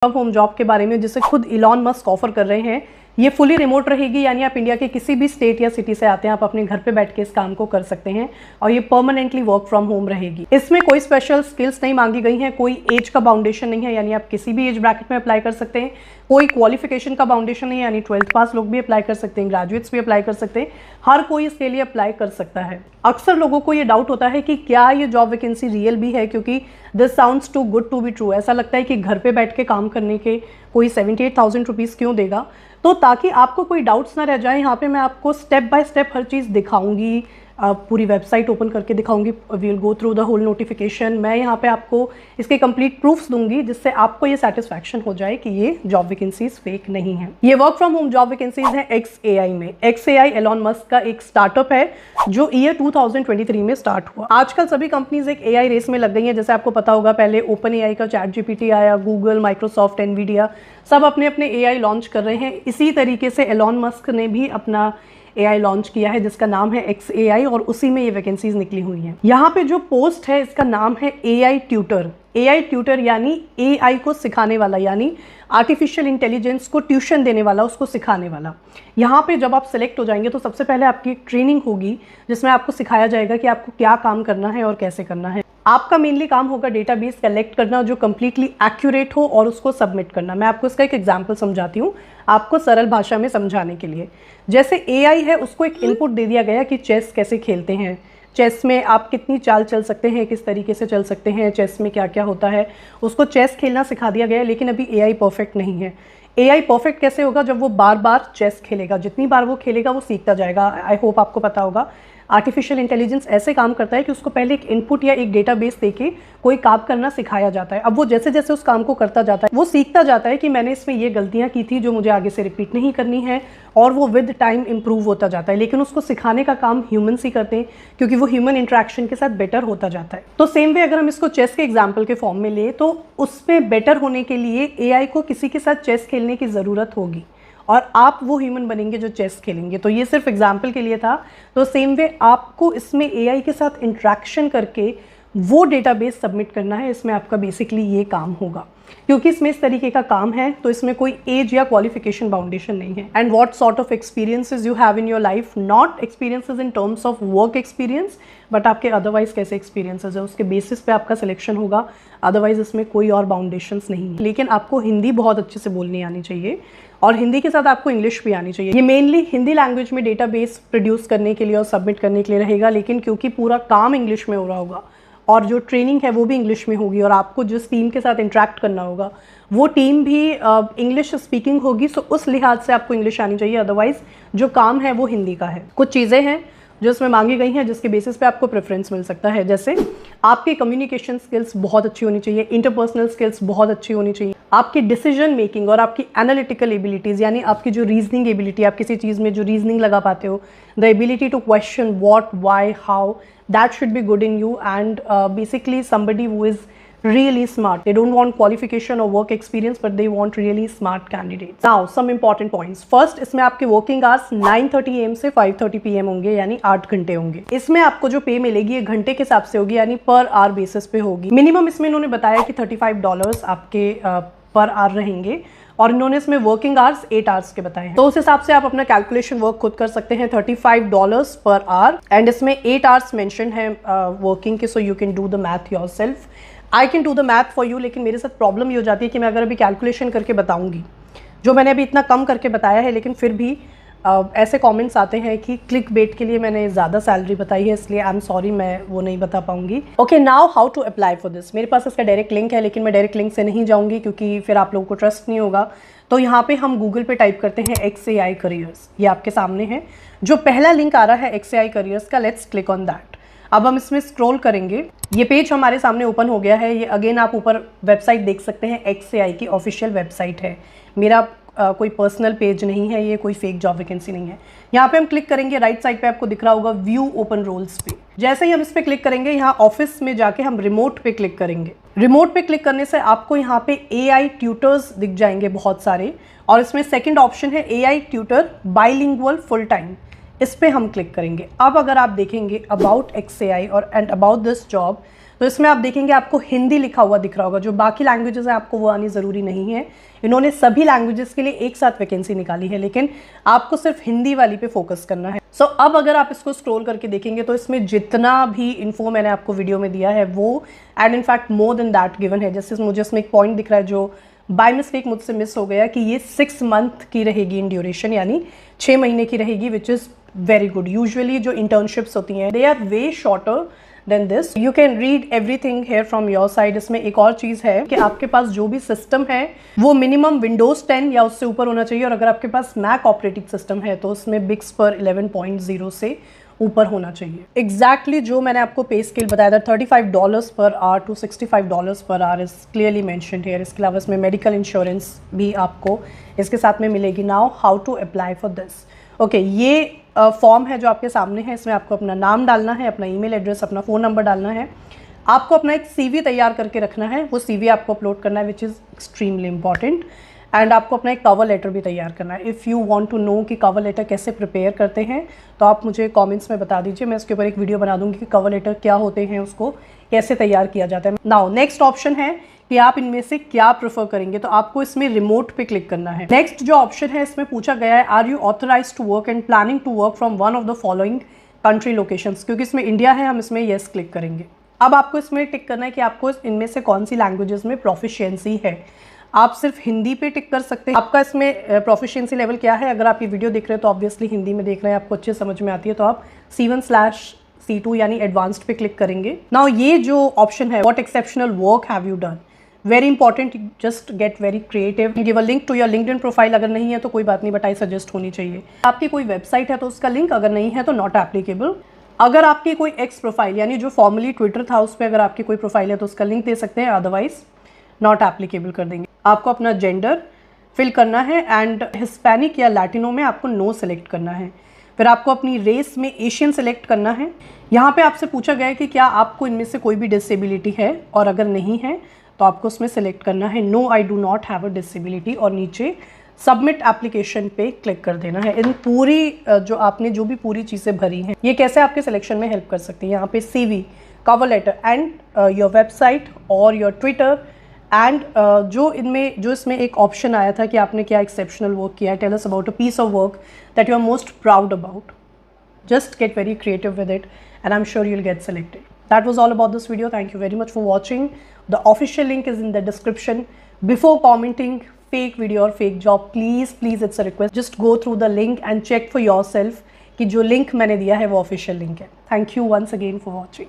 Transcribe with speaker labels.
Speaker 1: From home job के बारे में जिसे खुद इलॉन मस्क ऑफर कर रहे हैं। ये फुली रिमोट रहेगी, यानी आप इंडिया के किसी भी स्टेट या सिटी से आते हैं, आप अपने घर पे बैठ के इस काम को कर सकते हैं और ये परमानेंटली वर्क फ्रॉम होम रहेगी। इसमें कोई स्पेशल स्किल्स नहीं मांगी गई हैं, कोई एज का बाउंडेशन नहीं है, यानी आप किसी भी एज ब्रैकेट में अप्लाई कर सकते हैं। कोई क्वालिफिकेशन का बाउंडेशन नहीं है, यानी 12th पास लोग भी अप्लाई कर सकते हैं, ग्रेजुएट्स भी अप्लाई कर सकते हैं, हर कोई इसके लिए अप्लाई कर सकता है। अक्सर लोगों को ये डाउट होता है कि क्या ये जॉब वैकेंसी रियल भी है, क्योंकि this sounds too good to be true. ऐसा लगता है कि घर पे बैठ के काम करने के कोई 78,000 रुपीज़ क्यों देगा। तो ताकि आपको कोई डाउट्स ना रह जाए, यहाँ पे मैं आपको स्टेप बाय स्टेप हर चीज़ दिखाऊंगी, पूरी वेबसाइट ओपन करके दिखाऊंगी। We will go through the whole notification. मैं यहाँ पे आपको इसके कंप्लीट प्रूफ्स दूंगी, जिससे आपको ये सेटिस्फैक्शन हो जाए कि ये जॉब वैकेंसीज फेक नहीं है। ये work from home job vacancies हैं XAI में। XAI एलॉन मस्क का एक स्टार्टअप है जो ईयर 2023 में स्टार्ट हुआ। आजकल सभी कंपनीज एक AI रेस में लग गई हैं। जैसे आपको पता होगा, पहले OpenAI का ChatGPT आया, गूगल, माइक्रोसॉफ्ट, एनवीडिया सब अपने अपने AI लॉन्च कर रहे हैं। इसी तरीके से एलॉन मस्क ने भी अपना AI लॉन्च किया है जिसका नाम है XAI, और उसी में ये वैकेंसीज निकली हुई हैं। यहाँ पे जो पोस्ट है इसका नाम है AI ट्यूटर। AI ट्यूटर यानी AI को सिखाने वाला, यानी आर्टिफिशियल इंटेलिजेंस को ट्यूशन देने वाला, उसको सिखाने वाला। यहाँ पे जब आप सेलेक्ट हो जाएंगे तो सबसे पहले आपकी ट्रेनिंग होगी, जिसमें आपको सिखाया जाएगा कि आपको क्या काम करना है और कैसे करना है। आपका मेनली काम होगा डेटाबेस कलेक्ट करना जो कम्प्लीटली एक्यूरेट हो और उसको सबमिट करना। मैं आपको इसका एक एग्जांपल समझाती हूँ आपको सरल भाषा में समझाने के लिए। जैसे AI है, उसको एक इनपुट दे दिया गया कि चेस कैसे खेलते हैं, चेस में आप कितनी चाल चल सकते हैं, किस तरीके से चल सकते हैं, चेस में क्या क्या होता है, उसको चेस खेलना सिखा दिया गया है। लेकिन अभी AI परफेक्ट नहीं है। AI परफेक्ट कैसे होगा? जब वो बार बार चेस खेलेगा, जितनी बार वो खेलेगा वो सीखता जाएगा। आई होप आपको पता होगा आर्टिफिशियल इंटेलिजेंस ऐसे काम करता है कि उसको पहले एक इनपुट या एक डेटाबेस देके कोई काम करना सिखाया जाता है। अब वो जैसे जैसे उस काम को करता जाता है वो सीखता जाता है कि मैंने इसमें ये गलतियां की थी जो मुझे आगे से रिपीट नहीं करनी है, और वो विद टाइम इंप्रूव होता जाता है। लेकिन उसको सिखाने का काम ह्यूमन्स ही करते हैं, क्योंकि वो ह्यूमन इंटरेक्शन के साथ बेटर होता जाता है। तो सेम वे अगर हम इसको चेस के एग्जाम्पल के फॉर्म में ले, तो उसमें बेटर होने के लिए AI को किसी के साथ चेस खेलने की ज़रूरत होगी, और आप वो ह्यूमन बनेंगे जो चेस खेलेंगे। तो ये सिर्फ एग्जाम्पल के लिए था। तो सेम वे आपको इसमें AI के साथ इंट्रैक्शन करके वो डेटाबेस सबमिट करना है। इसमें आपका बेसिकली ये काम होगा, क्योंकि इसमें इस तरीके का काम है तो इसमें कोई एज या क्वालिफिकेशन बाउंडेशन नहीं है। And what sort of experiences you have in your life, not experiences in terms of work experience, but आपके अदरवाइज कैसे एक्सपीरियंसेस है उसके बेसिस पे आपका सिलेक्शन होगा। अदरवाइज इसमें कोई और बाउंडेशंस नहीं है। लेकिन आपको हिंदी बहुत अच्छे से बोलनी आनी चाहिए, और हिंदी के साथ आपको इंग्लिश भी आनी चाहिए। ये मेनली हिंदी लैंग्वेज में डेटाबेस प्रोड्यूस करने के लिए और सबमिट करने के लिए रहेगा, लेकिन क्योंकि पूरा काम इंग्लिश में हो रहा होगा और जो ट्रेनिंग है वो भी इंग्लिश में होगी, और आपको जिस टीम के साथ इंटरेक्ट करना होगा वो टीम भी इंग्लिश स्पीकिंग होगी, सो उस लिहाज से आपको इंग्लिश आनी चाहिए। अदरवाइज जो काम है वो हिंदी का है। कुछ चीज़ें हैं जो इसमें मांगी गई हैं जिसके बेसिस पे आपको प्रेफरेंस मिल सकता है। जैसे आपकी कम्युनिकेशन स्किल्स बहुत अच्छी होनी चाहिए, इंटरपर्सनल स्किल्स बहुत अच्छी होनी चाहिए, आपकी डिसीजन मेकिंग और आपकी एनालिटिकल एबिलिटीज़, यानी आपकी जो रीजनिंग एबिलिटी, आप किसी चीज़ में जो रीजनिंग लगा पाते हो, the ability to question what, why, how, that should be good in you, and basically somebody who is really smart. They don't want qualification or work experience, but they want really smart candidates. Now some important points. First, इसमें आपके working hours 9:30 AM से 5:30 PM होंगे, यानी 8 घंटे होंगे। इसमें आपको जो पे मिलेगी ये घंटे के हिसाब से होगी, यानी पर आवर बेसिस पे होगी। मिनिमम इसमें इन्होंने बताया कि $35 आपके पर आवर रहेंगे, और इन्होंने इसमें वर्किंग आवर्स 8 आवर्स के बताए हैं। तो उस हिसाब से आप अपना कैलकुलेशन वर्क खुद कर सकते हैं। $35 पर आवर, एंड इसमें 8 आवर्स मेंशन है वर्किंग के, so you can do the math yourself. I can do the math for you, लेकिन मेरे साथ प्रॉब्लम ये हो जाती है कि मैं अगर अभी कैलकुलेशन करके बताऊंगी, जो मैंने अभी इतना कम करके बताया है, लेकिन फिर भी ऐसे कमेंट्स आते हैं कि क्लिक बेट के लिए मैंने ज़्यादा सैलरी बताई है, इसलिए आई एम सॉरी, मैं वो नहीं बता पाऊंगी। Okay, now how to apply for this. मेरे पास इसका डायरेक्ट लिंक है, लेकिन मैं डायरेक्ट लिंक से नहीं जाऊंगी क्योंकि फिर आप लोगों को ट्रस्ट नहीं होगा। तो यहाँ पे हम गूगल पे टाइप करते हैं XAI करियर्स, ये आपके सामने है। जो पहला लिंक आ रहा है XAI करियर्स का, लेट्स क्लिक ऑन दैट। अब हम इसमें स्क्रॉल करेंगे, ये पेज हमारे सामने ओपन हो गया है। ये अगेन आप ऊपर वेबसाइट देख सकते हैं, XAI की ऑफिशियल वेबसाइट है। मेरा कोई पर्सनल पेज नहीं है, ये कोई फेक जॉब वैकेंसी नहीं है। यहाँ पे हम क्लिक करेंगे, राइट साइड पे आपको दिख रहा होगा व्यू ओपन रोल्स पे। जैसे ही हम इस पे क्लिक करेंगे, यहाँ ऑफिस में जाके हम रिमोट पे क्लिक करेंगे। रिमोट पे क्लिक करने से आपको यहाँ पे AI ट्यूटर्स दिख जाएंगे बहुत सारे, और इसमें सेकंड ऑप्शन है AI tutor bilingual full time. इस पे हम क्लिक करेंगे। अब अगर आप देखेंगे अबाउट XAI और एंड अबाउट दिस जॉब, तो इसमें आप देखेंगे आपको हिंदी लिखा हुआ दिख रहा होगा। जो बाकी लैंग्वेजेस हैं आपको वो आनी ज़रूरी नहीं है। इन्होंने सभी लैंग्वेजेस के लिए एक साथ वैकेंसी निकाली है, लेकिन आपको सिर्फ हिंदी वाली पे फोकस करना है। सो अब अगर आप इसको स्क्रॉल करके देखेंगे तो इसमें जितना भी इन्फो मैंने आपको वीडियो में दिया है वो and in fact more than that given है। जैसे मुझे इसमें एक पॉइंट दिख रहा है जो बाय मिस्टेक मुझसे मिस हो गया कि ये 6 मंथ की रहेगी इन ड्यूरेशन, यानी 6 महीने की रहेगी, which is very good. Usually जो इंटर्नशिप्स होती हैं they are way shorter than this. You can read everything here from your side. इसमें एक और चीज़ है कि आपके पास जो भी सिस्टम है वो मिनिमम विंडोज़ 10 या उससे ऊपर होना चाहिए, और अगर आपके पास मैक ऑपरेटिंग सिस्टम है तो उसमें बिग स्पर 11.0 से ऊपर होना चाहिए। एग्जैक्टली जो मैंने आपको पे स्केल बताया था $35 पर आवर टू $65 पर hour is clearly mentioned here. इसके अलावा इसमें मेडिकल इंश्योरेंस भी आपको इसके साथ में मिलेगी। Now how to apply for this. Okay, ये फॉर्म है जो आपके सामने है। इसमें आपको अपना नाम डालना है, अपना ईमेल एड्रेस, अपना फ़ोन नंबर डालना है। आपको अपना एक CV तैयार करके रखना है, वो CV आपको अपलोड करना है which is extremely important. And आपको अपना एक कवर लेटर भी तैयार करना है। If you want to know कि कवर लेटर कैसे प्रिपेयर करते हैं तो आप मुझे कमेंट्स में बता दीजिए, मैं उसके ऊपर एक वीडियो बना दूंगी कि कवर लेटर क्या होते हैं, उसको कैसे तैयार किया जाता है। नाउ नेक्स्ट ऑप्शन है कि आप इनमें से क्या प्रेफर करेंगे, तो आपको इसमें रिमोट पे क्लिक करना है। नेक्स्ट जो ऑप्शन है इसमें पूछा गया है are you authorised to work and planning to work from one of the following country locations. क्योंकि इसमें इंडिया है, हम इसमें येस क्लिक करेंगे। अब आपको इसमें टिक करना है कि आपको इनमें से कौन सी लैंग्वेजेस में प्रोफिशिएंसी है। आप सिर्फ हिंदी पे टिक कर सकते हैं। आपका इसमें प्रोफिशिएंसी लेवल क्या है, अगर आप ये वीडियो देख रहे हैं तो ऑब्वियसली हिंदी में देख रहे हैं, आपको अच्छे समझ में आती है, तो आप C1/C2 यानी एडवांस्ड पे क्लिक करेंगे। नाउ ये जो ऑप्शन है what exceptional work have you done, very important, just get very creative, give a link to your LinkedIn profile. अगर नहीं है तो कोई बात नहीं, बट आई सजेस्ट होनी चाहिए। आपकी कोई वेबसाइट है तो उसका लिंक, अगर नहीं है तो नॉट एप्लीकेबल। अगर आपकी कोई एक्स प्रोफाइल यानी जो फॉर्मली ट्विटर था उस पर अगर आपकी कोई प्रोफाइल है तो उसका लिंक दे सकते हैं, अदरवाइज नॉट एप्लीकेबल कर देंगे। आपको अपना जेंडर फिल करना है एंड हिस्पैनिक या लैटिनो में आपको नो सेलेक्ट करना है। फिर आपको अपनी रेस में एशियन सेलेक्ट करना है। यहाँ पे आपसे पूछा गया है कि क्या आपको इनमें से कोई भी डिसेबिलिटी है, और अगर नहीं है तो आपको उसमें सेलेक्ट करना है no I do not have a disability, और नीचे सबमिट एप्लीकेशन पे क्लिक कर देना है। इन पूरी जो आपने जो भी पूरी चीज़ें भरी हैं ये कैसे आपके सिलेक्शन में हेल्प कर सकती हैं। यहाँ पे CV, cover letter and your website और योर ट्विटर एंड जो इसमें एक ऑप्शन आया था कि आपने क्या एक्सेप्शनल वर्क किया है, tell us about a piece of work that you are most proud about. Just get very creative with it and I'm sure you'll get selected. That was all about this video. Thank you very much for watching. The official link is in the description. Before commenting fake video or fake job, please it's a request, just go through the link and check for yourself कि जो link मैंने दिया है वो official link है. Thank you once again for watching.